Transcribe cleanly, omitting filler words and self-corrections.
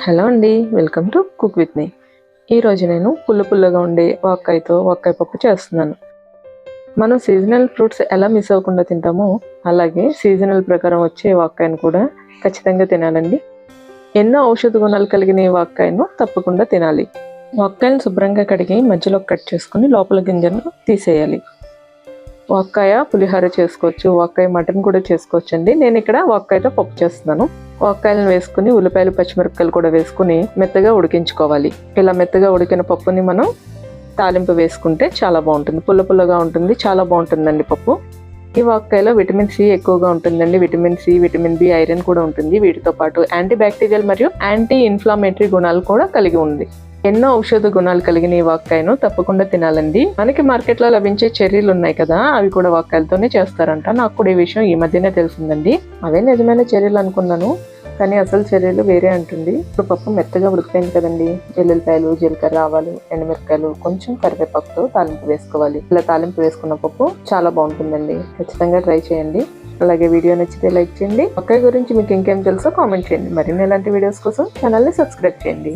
Hello అండి, welcome to cook with me. ఈరోజు నేను పుల్లగా ఉండే వాక్కాయ పప్పు చేస్తున్నాను. మనం సీజనల్ ఫ్రూట్స్ ఎలా మిస్ అవ్వకుండా తింటామో అలాగే సీజనల్ ప్రకారం వచ్చే వాక్కాయను కూడా ఖచ్చితంగా తినాలండి. ఎన్నో ఔషధ గుణాలు కలిగిన ఈ వాక్కాయను తప్పకుండా తినాలి. వాక్కాయను శుభ్రంగా కడిగి మధ్యలో కట్ చేసుకుని లోపల గింజను తీసేయాలి. వాక్కాయ పులిహోర చేసుకోవచ్చు, వాక్కాయ మటన్ కూడా చేసుకోవచ్చు అండి. నేను ఇక్కడ వాక్కాయతో పప్పు చేస్తున్నాను. వాక్కాయలను వేసుకుని ఉల్లిపాయలు పచ్చిమిరపకాయలు కూడా వేసుకుని మెత్తగా ఉడికించుకోవాలి. ఇలా మెత్తగా ఉడికిన పప్పుని మనం తాలింపు వేసుకుంటే చాలా బాగుంటుంది. పుల్లగా ఉంటుంది, చాలా బాగుంటుందండి పప్పు. ఈ వాక్కాయలో విటమిన్ సి ఎక్కువగా ఉంటుందండి. Vitamin C, vitamin B, iron కూడా ఉంటుంది. వీటితో పాటు యాంటీ బ్యాక్టీరియల్ మరియు యాంటీ ఇన్ఫ్లామేటరీ గుణాలు కూడా కలిగి ఉంది. ఎన్నో ఔషధ గుణాలు కలిగిన ఈ వాక్కాయను తప్పకుండా తినాలండి. మనకి మార్కెట్లో లభించే చెర్రీలు ఉన్నాయి కదా, అవి కూడా వాక్కాయలతోనే చేస్తారంట. నాకు కూడా ఈ విషయం ఈ మధ్యనే తెలిసిందండి. అవే నిజమైన చెర్రీలు అనుకున్నాను, కానీ అసలు చెర్రీలు వేరే అంటుంది. ఇప్పుడు పప్పు మెత్తగా ఉడికిపోయింది కదండి. వెల్లుల్లిపాయలు, జీలకర్ర, ఆవాలు, ఎండుమిరపకాయలు, కొంచెం కరివేపాకుతో తాలింపు వేసుకోవాలి. ఇలా తాలింపు వేసుకున్న పప్పు చాలా బాగుంటుందండి. ఖచ్చితంగా ట్రై చేయండి. అలాగే వీడియో నచ్చితే లైక్ చేయండి. వాక్కాయ గురించి మీకు ఇంకేం తెలుసో కామెంట్ చేయండి. మరిన్ని ఇలాంటి వీడియోస్ కోసం ఛానల్ని సబ్స్క్రైబ్ చేయండి.